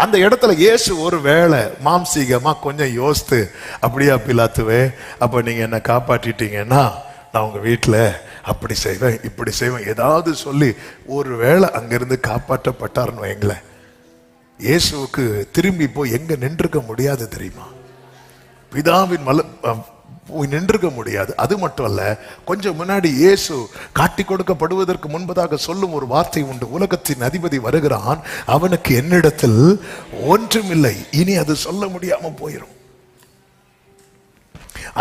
அந்த இடத்துல இயேசு ஒரு வேளை மாம்சீகமா கொஞ்சம் யோசித்து, அப்படியா பிலாத்துவே, அப்ப நீங்க என்ன காப்பாற்றிட்டீங்கன்னா நான் உங்க வீட்டுல அப்படி செய்வேன் இப்படி செய்வேன் ஏதாவது சொல்லி ஒரு வேளை அங்கிருந்து காப்பாற்றப்பட்டார்னு வைங்களேன், இயேசுவுக்கு திரும்பி போய் எங்க நின்றுக்க முடியாது தெரியுமா? பிதாவின் போய் நின்றுக்க முடியாது. அது மட்டும் அல்ல, கொஞ்சம் முன்னாடி இயேசு காட்டி கொடுக்கப்படுவதற்கு முன்பதாக சொல்லும் ஒரு வார்த்தை உண்டு, உலகத்தின் அதிபதி வருகிறான், அவனுக்கு என்னிடத்தில் ஒன்றுமில்லை. இனி அது சொல்ல முடியாம போயிடும்.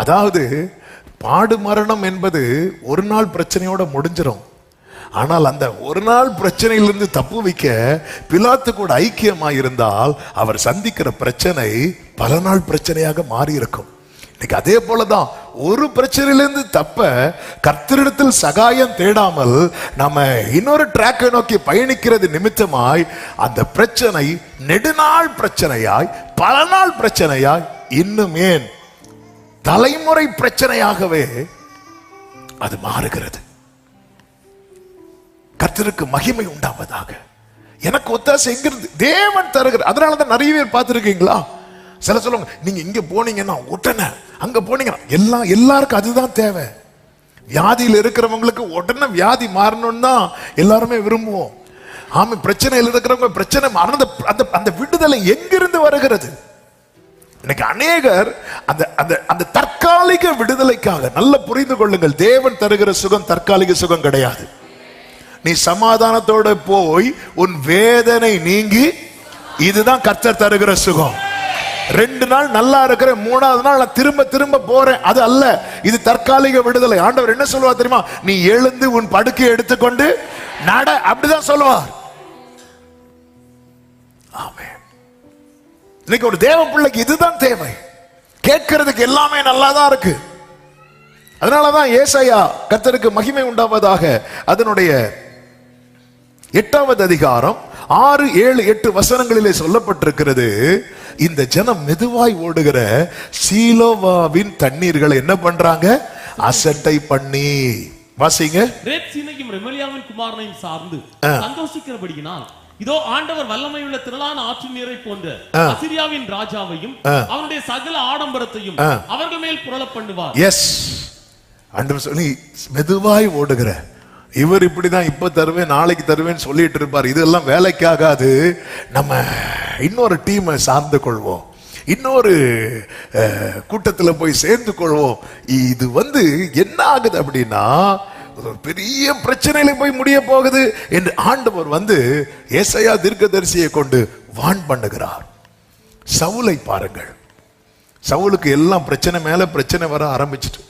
அதாவது பாடு மரணம் என்பது ஒரு நாள் பிரச்சனையோட முடிஞ்சிடும். ஆனால் அந்த ஒரு நாள் பிரச்சனையிலிருந்து தப்பு வைக்க பிலாத்து கூட ஐக்கியமாக இருந்தால் அவர் சந்திக்கிற பிரச்சனை பல நாள் பிரச்சனையாக மாறி இருக்கும். இன்னைக்கு அதே போலதான் ஒரு பிரச்சனையிலிருந்து தப்ப கர்த்தரிடத்தில் சகாயம் தேடாமல் நம்ம இன்னொரு ட்ராக்கை நோக்கி பயணிக்கிறது நிமித்தமாய் அந்த பிரச்சனை நெடுநாள் பிரச்சனையாய் பல நாள் பிரச்சனையாய் இன்னும் ஏன் தலைமுறை பிரச்சனையாகவே அது மாறுகிறது. கர்த்தருக்கு மகிமை உண்டாவதாக. எனக்கு ஒத்தாசை எங்கிருந்து தேவன் தருகிற. அதனாலதான் நிறைய பேர் பார்த்திருக்கீங்களா, சில சொல்லுவாங்க, நீங்க இங்க போனீங்கன்னா உடனே அங்க போனீங்கன்னா எல்லாருக்கும் அதுதான் தேவை. வியாதியில் இருக்கிறவங்களுக்கு உடனே வியாதி மாறணும்னு தான் எல்லாருமே விரும்புவோம். ஆமா, பிரச்சனையில் இருக்கிறவங்க பிரச்சனை அந்த விடுதலை எங்கிருந்து வருகிறது? இன்னைக்கு அநேகர் அந்த தற்காலிக விடுதலைக்காக, நல்ல புரிந்து கொள்ளுங்கள், தேவன் தருகிற சுகம் தற்காலிக சுகம் கிடையாது. நீ சமாதானத்தோட போய் உன் வேதனை நீங்கி, இதுதான் கர்த்தர் தருகிற சுகம். 2 நாள் நல்லா இருக்கிற, 3வது நாள் நான் திரும்ப திரும்ப போறேன், அது அல்ல. இது தற்காலிக விடுதலை. ஆண்டவர் என்ன சொல்லுவார் தெரியுமா? நீ எழுந்து உன் படுக்கையை எடுத்துக்கொண்டு நட, அப்படிதான் சொல்லுவார். ஆமென். இன்னைக்கு ஒரு தேவ பிள்ளைக்கு இதுதான் தேவை. கேட்கிறதுக்கு எல்லாமே நல்லாதான் இருக்கு. அதனாலதான் ஏசாயா, கர்த்தருக்கு மகிமை உண்டாவதாக, அதனுடைய 8வது அதிகாரம் 6, 7, 8 வசனங்களிலே சொல்லப்பட்டிருக்கிறது, இந்த ஜனம் மெதுவாய் ஓடுகிற சீலோவாவின் தண்ணீர்களை என்ன பண்றாங்க? அசட்டை பண்ணி. வாசிங்க. ரேத்சீனையும் ரெமலியாவின் குமாரனையும் சார்ந்து சந்தோஷிக்கிறபடியினால் இதோ ஆண்டவர் வல்லமையுள்ள திரளான ஆற்று நீரை போன்ற அசிரியாவின் ராஜாவையும் அவருடைய சகல ஆடம்பரத்தையும் அவர்கள் மேல் புரள பண்ணுவார். எஸ், ஆண்டவர் சொல்லி மெதுவாய் ஓடுகிற இவர் இப்படிதான், இப்ப தருவேன் நாளைக்கு தருவேன்னு சொல்லிட்டு இருப்பார். இதெல்லாம் வேலைக்காகாது. நம்ம இன்னொரு டீமை சார்ந்து கொள்வோம், இன்னொரு கூட்டத்தில் போய் சேர்ந்து கொள்வோம். இது என்ன ஆகுது அப்படின்னா, பெரிய பிரச்சனையில போய் முடிய போகுது என்று ஆண்டவர் ஏசாயா தீர்க்கதரிசியை கொண்டு வான் பண்ணுகிறார். சவுலை பாருங்கள், சவுலுக்கு எல்லாம் பிரச்சனை மேல பிரச்சனை வர ஆரம்பிச்சிட்டு,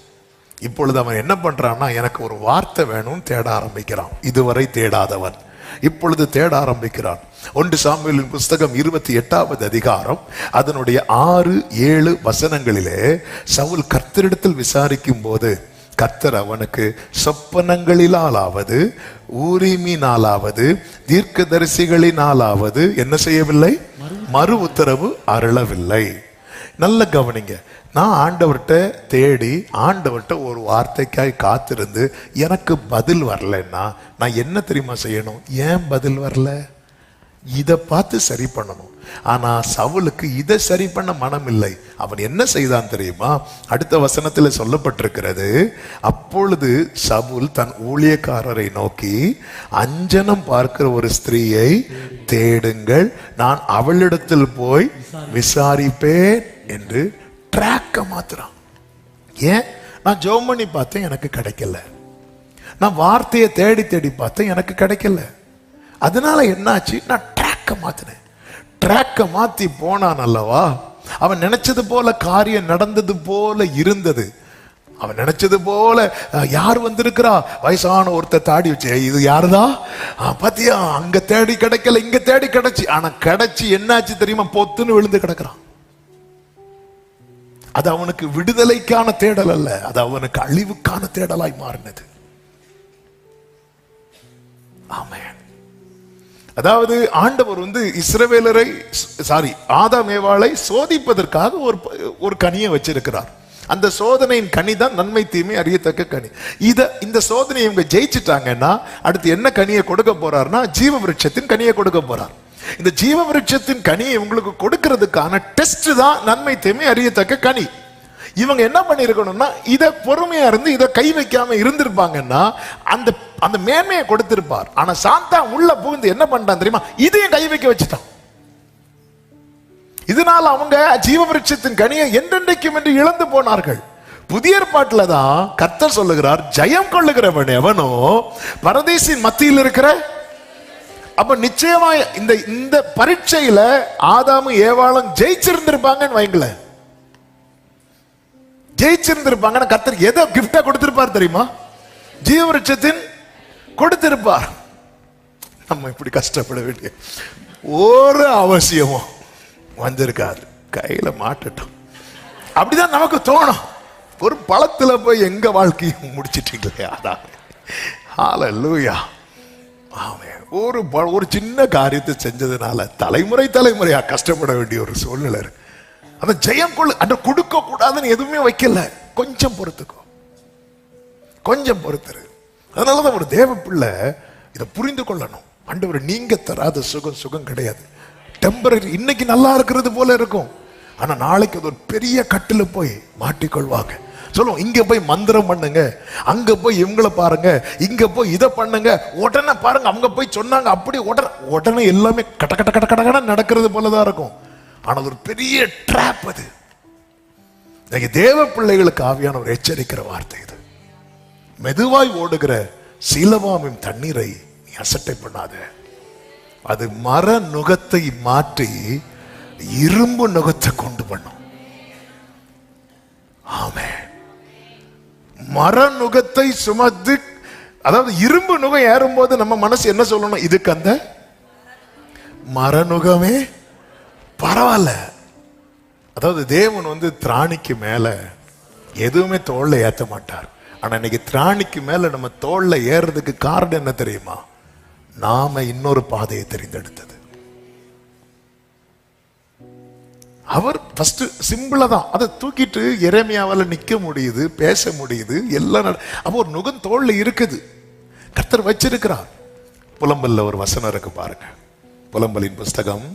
இப்பொழுது அவன் என்ன பண்றான்னா, எனக்கு ஒரு வார்த்தை வேணும்னு தேட ஆரம்பிக்கிறான். இதுவரை தேடாதவன் இப்பொழுது தேட ஆரம்பிக்கிறான். 1 சாமுவேலின் புஸ்தகம் 28வது அதிகாரம் அதனுடைய 6, 7 வசனங்களிலே சவுல் கர்த்தரிடத்தில் விசாரிக்கும் போது கர்த்தர் அவனுக்கு சொப்பனங்களிலாலாவது ஊரிமினாலாவது தீர்க்கதரிசிகளினாலாவது என்ன செய்யவில்லை? மறு உத்தரவு அருளவில்லை. நல்ல கவனிங்க. நான் ஆண்டவர்கிட்ட தேடி ஆண்டவர்கிட்ட ஒரு வார்த்தைக்காய் காத்திருந்து எனக்கு பதில் வரலன்னா நான் என்ன தெரியுமா செய்யணும்? ஏன் பதில் வரல? இதை பார்த்து சரி பண்ணணும். ஆனா சவுலுக்கு இதை சரி பண்ண மனம் இல்லை. அவன் என்ன செய்தான் தெரியுமா? அடுத்த வசனத்தில் சொல்லப்பட்டிருக்கிறது, அப்பொழுது சவுல் தன் ஊழியக்காரரை நோக்கி, அஞ்சனம் பார்க்கிற ஒரு ஸ்திரீயை தேடுங்கள், நான் அவளிடத்தில் போய் விசாரிப்பேன் என்று ட்ராக்க மாத்துறான். ஏன்? நான் ஜெபம் பண்ணி பார்த்தேன், எனக்கு கிடைக்கல. நான் வார்த்தையை தேடி தேடி பார்த்தேன், எனக்கு கிடைக்கல. அதனால என்னாச்சு? நான் ட்ராக்க மாத்தினேன். ட்ராக்க மாத்தி போனான் அல்லவா, அவன் நினைச்சது போல காரியம் நடந்தது போல இருந்தது. அவன் நினைச்சது போல யார் வந்திருக்கிறா? வயசான ஒருத்தர் தாடி வச்சு, இது யாருதான் பாத்தியா, அங்க தேடி கிடைக்கல, இங்க தேடி கிடைச்சி. ஆனா கிடைச்சி என்னாச்சு தெரியுமா? பொத்துன்னு விழுந்து கிடக்குறான். அது அவனுக்கு விடுதலைக்கான தேடல் அல்ல, அது அவனுக்கு அழிவுக்கான தேடலாய் மாறினது. ஆமென். அதாவது ஆண்டவர் இஸ்ரவேலரை ஆதாம் ஏவாளை சோதிப்பதற்காக ஒரு கனியை வச்சிருக்கிறார். அந்த சோதனையின் கனி தான் நன்மை தீமை அறியத்தக்க கனி. இந்த சோதனையை இவங்க ஜெயிச்சுட்டாங்கன்னா அடுத்து என்ன கனியை கொடுக்க போறார்னா, ஜீவ விருட்சத்தின் கனியை கொடுக்க போறார். இந்த ஜீவ விருட்சத்தின் கனியை உங்களுக்கு கொடுக்கிறதுக்கான டெஸ்ட் தான் நன்மை தீமை அறியத்தக்க கனி. இவங்க என்ன பண்ணிருக்கணும்னா இதை பொறுமையா இருந்து இதை கை வைக்காம இருந்திருப்பாங்கன்னா அந்த அந்த மேன்மையை கொடுத்திருப்பார். ஆனா சாந்தா உள்ள புகுந்து என்ன பண்றான் தெரியுமா, இதையும் கை வைக்க வச்சுட்டான். இதனால அவங்க ஜீவ விருட்சத்தின் கனியை என்றென்றைக்கும் என்று இழந்து போனார்கள். புதிய ஏற்பாட்டுல தான் கர்த்தர் சொல்லுகிறார், ஜெயம் கொள்ளுகிறவன் எவனோ பரதீசின் மத்தியில் இருக்கிற. அப்ப நிச்சயமா இந்த இந்த பரீட்சையில ஆதாமும் ஏவாளும் ஜெயிச்சிருந்திருப்பாங்கன்னு வைங்கள, ஜெயிச்சிருந்திருப்பாங்க. கர்த்தர் எதை கிஃப்டா கொடுத்திருப்பார் தெரியுமா, ஜீவ விருட்சத்தின் கொடுத்திருப்பார். நம்ம இப்படி கஷ்டப்பட வேண்டிய ஒரு அவசியமும் வந்திருக்காரு, கையில மாட்டட்டும். அப்படிதான் நமக்கு தோணும். ஒரு பழத்துல போய் எங்க வாழ்க்கையும் முடிச்சிட்டீங்களே, அதான் ஹல்லேலூயா. ஆமென். ஒரு சின்ன காரியத்தை செஞ்சதுனால தலைமுறை தலைமுறையா கஷ்டப்பட வேண்டிய ஒரு சூழ்நிலை இருக்கு. அந்த ஜெயம் கொள்ளு அந்த கொடுக்க கூடாதுன்னு எதுவுமே வைக்கல. கொஞ்சம் பொறுத்துக்கோ, கொஞ்சம் பொறுத்துரு. அதனாலதான் ஒரு தேவ பிள்ளை இதை புரிந்து கொள்ளணும். ஆண்டவர் நீங்க தராத சுகம் கிடையாது. டெம்பரரி. இன்னைக்கு நல்லா இருக்கிறது போல இருக்கும், ஆனா நாளைக்கு அது ஒரு பெரிய கட்டில போய் மாட்டிக்கொள்வாங்க. சொல்லுவோம், இங்க போய் மந்திரம் பண்ணுங்க, அங்க போய் இவங்களை பாருங்க, இங்க போய் இதை பண்ணுங்க, உடனே பாருங்க அவங்க போய் சொன்னாங்க, அப்படி உடனே எல்லாமே கட்ட கட்ட கட்ட கட்ட நடக்கிறது போலதான் இருக்கும். ஆனா அது ஒரு பெரிய ட்ராப். அது தேவ பிள்ளைகளுக்கு ஆவியான ஒரு எச்சரிக்கிற வார்த்தை இது. மெதுவாய் ஓடுகிற சீலவாமின் தண்ணீரை நீ அசட்டை பண்ணாத. அது மர நுகத்தை மாற்றி இரும்பு நுகத்தை கொண்டு பண்ணும். ஆமென். மர நுகத்தை சுமந்து, அதாவது இரும்பு நுகம் ஏறும் போது நம்ம மனசு என்ன சொல்லணும், இதுக்கு அந்த மரநுகமே பரவாயில்ல. அதாவது தேவன் திராணிக்கு மேல எதுவுமே தோல்ல ஏத்த மாட்டார். ஆனா இன்னைக்கு திராணிக்கு மேல நம்ம தோல்ல ஏறதுக்கு காரணம் என்ன தெரியுமா, நாம இன்னொரு பாதையை தெரிந்தெடுத்தது. அவர் ஃபர்ஸ்ட் சிம்பிளா தான் அதை தூக்கிட்டு எரேமியாவால நிக்க முடியுது, பேச முடியுது, எல்லாம். அப்போ ஒரு நுகம் தோல்ல இருக்குது, கர்த்தர் வச்சிருக்கிறார். புலம்பல்ல ஒரு வசனம் இருக்கு பாருங்க. புலம்பலின் புஸ்தகம்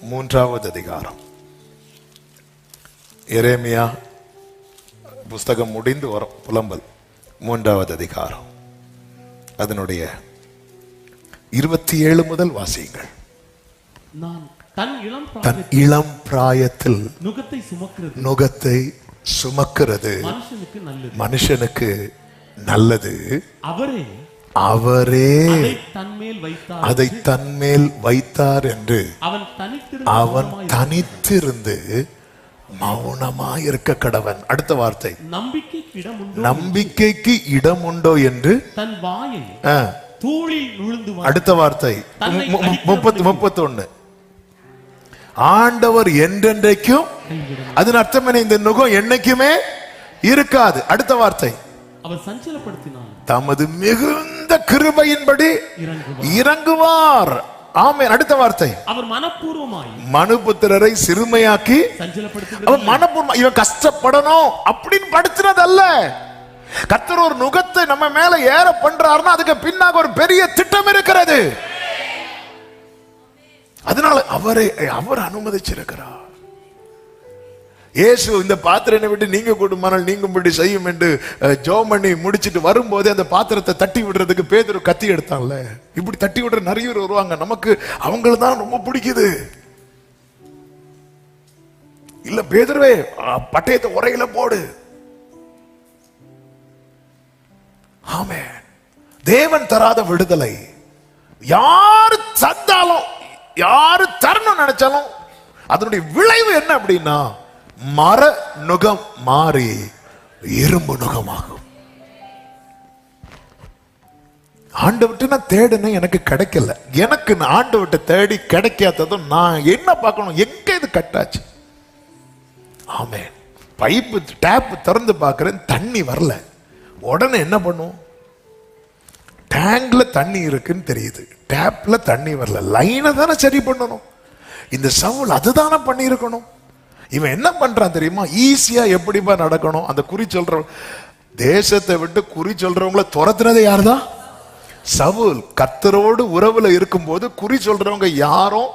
3வது அதிகாரம். எரேமியா புஸ்தகம் முடிந்து வரும் புலம்பல் 3வது அதிகாரம், அதனுடைய 27 முதல் வாசியுங்கள். நான் தன் இளம் பிராயத்தில் நுகத்தை சுமக்கிறது மனுஷனுக்கு நல்லது. அவரே அதை தன்மேல் வைத்தார் என்று அவன் தனித்திருந்து மௌனமாய் இருக்க கடவன். அடுத்த வார்த்தை, நம்பிக்கைக்கு இடம் உண்டோ என்று தன் வாயை தூளில் நுழைந்து. அடுத்த வார்த்தை 31, ஆண்டவர் என்றென்றைக்கும். அதன் அர்த்தம் என்ன, இந்த நுகம் என்னைக்குமே இருக்காது. அடுத்த வார்த்தை, அவர் சஞ்சலப்படுத்தினார், தமது மிகுந்த கிருபையின்படி இறங்குவார். ஆமென். அடுத்த வார்த்தை, அவர் மனப்பூர்வமாய் மனுபுத்திரரை சிறுமையாக்கி சஞ்சலப்படுத்தி. அவர் மனப்பூர்வம், இவன் கஷ்டப்படணும் அப்படின்னு படுத்துறதல்ல. கர்த்தர் ஒரு நுகத்தை நம்ம மேல ஏற பண்றாருன்னா அதுக்கு பின்னாக ஒரு பெரிய திட்டம் இருக்கிறது. அதனால அவர் அனுமதிச்சிருக்கிறார். இயேசு இந்த பாத்திரத்தை விட்டு நீங்க கூடுமானால் நீங்கும்படி செய்யும் என்று ஜெபம் பண்ணி முடிச்சிட்டு வரும்போது அந்த பாத்திரத்தை தட்டி விடுறதுக்கு பேதுரு கத்தி எடுத்தான்ல. இப்படி தட்டி விடுற நிறைய பேர் வருவாங்க, நமக்கு அவங்கள தான் ரொம்ப பிடிக்குது. இல்ல பேதுருவே, பட்டயத்தை உரையில போடு. ஆமென். தேவன் தராத விடுதலை யாரு தந்தாலும், யாரு தரணும் நினைச்சாலும் அதனுடைய விளைவு என்ன அப்படின்னா, மர நுகம் மாறி இரும்பு நுகமாகும். ஆண்டவர்கிட்ட நான் தேடினேன், எனக்கு கிடைக்கல. எனக்கு ஆண்டவர்கிட்ட தேடி கிடைக்காததும் நான் என்ன பார்க்கணும், எங்க இது கட்டாச்சு. ஆமென். பைப்பு டேப் திறந்து பார்க்கிறேன், தண்ணி வரல. உடனே என்ன பண்ணும், டேங்க்ல தண்ணி இருக்குன்னு தெரியுது, டேப்ல தண்ணி வரல, லைனை தானே சரி பண்ணணும். இந்த சவுல் அதுதானே பண்ணி இருக்கணும். இவன் என்ன பண்றான் தெரியுமா, ஈஸியா எப்படிப்பா நடக்கணும். அந்த குறி சொல்ற தேசத்தை விட்டு குறி சொல்றவங்கள துரத்துனது யாருதான், சவுல் கர்த்தரோடு உறவுல இருக்கும்போது குறி சொல்றவங்க யாரும்,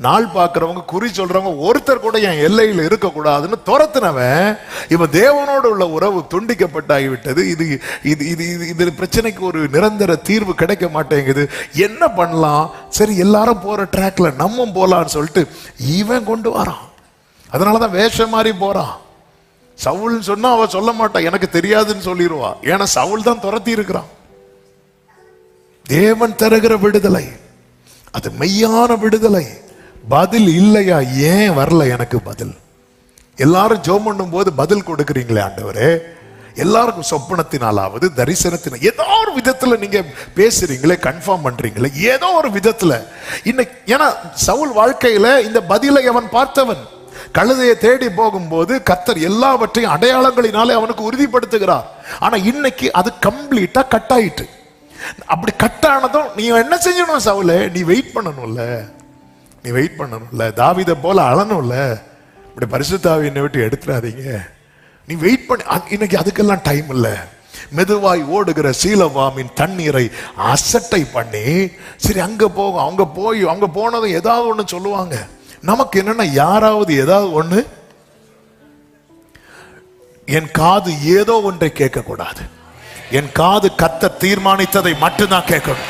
நாள் பார்க்கிறவங்க, குறி சொல்றவங்க ஒருத்தர் கூட என் எல்லையில் இருக்கக்கூடாதுன்னு துரத்துனவன் இப்ப தேவனோடு உள்ள உறவு துண்டிக்கப்பட்டாகிவிட்டது. இது இது இது இது பிரச்சனைக்கு ஒரு நிரந்தர தீர்வு கிடைக்க மாட்டேங்குது. என்ன பண்ணலாம்? சரி, எல்லாரும் போற ட்ராக்ல நம்ம போலான்னு சொல்லிட்டு இவன் கொண்டு வரான். அதனாலதான் வேஷம் மாறி போறான். சவுல்னு சொன்னா அவ சொல்ல மாட்டான், எனக்கு தெரியாதுன்னு சொல்லிடுவா. ஏன்னா சவுல் தான் துரத்தி இருக்கிறான். தேவன் தருகிற விடுதலை அது மெய்யான விடுதலை. பதில் இல்லையா? ஏன் வரல எனக்கு பதில்? எல்லாரும் ஜெபம் பண்ணும் போது பதில் கொடுக்குறீங்களே ஆண்டவரே. எல்லாருக்கும் சொப்பனத்தினாலாவது தரிசனத்தின ஏதோ ஒரு விதத்துல நீங்க பேசுறீங்களே, கன்ஃபார்ம் பண்றீங்களே, ஏதோ ஒரு விதத்துல இன்னைக்கு. ஏன்னா சவுல் வாழ்க்கையில இந்த பதிலை அவன் பார்த்தவன். கழுதையை தேடி போகும்போது கர்த்தர் எல்லாவற்றையும் அடையாளங்களினாலே அவனுக்கு உறுதிப்படுத்துகிறார். ஆனா இன்னைக்கு அது கம்ப்ளீட்டா கட் ஆயிட்டு. அப்படி கட் ஆனதும் நீ என்ன செஞ்சணும்? சவுலே, நீ வெயிட் பண்ணணும்ல, நீ வெயிட் பண்ணணும்ல, தாவீதை போல அழணும்ல. இப்படி பரிசுத்த ஆவியை விட்டு எடுத்துடாதீங்க, நீ வெயிட் பண்ணி. இன்னைக்கு அதுக்கெல்லாம் டைம் இல்ல. மெதுவாய் ஓடுகிற சீலவாமின் தண்ணீரை அசட்டை பண்ணி சரி அங்க போகும். அவங்க போனதும் ஏதாவது ஒண்ணு சொல்லுவாங்க. நமக்கு என்னன்னா யாராவது ஏதாவது ஒண்ணு, என் காது ஏதோ ஒன்றை கேட்க கூடாது. என் காது கர்த்தர் தீர்மானித்ததை மட்டும்தான் கேட்கணும்.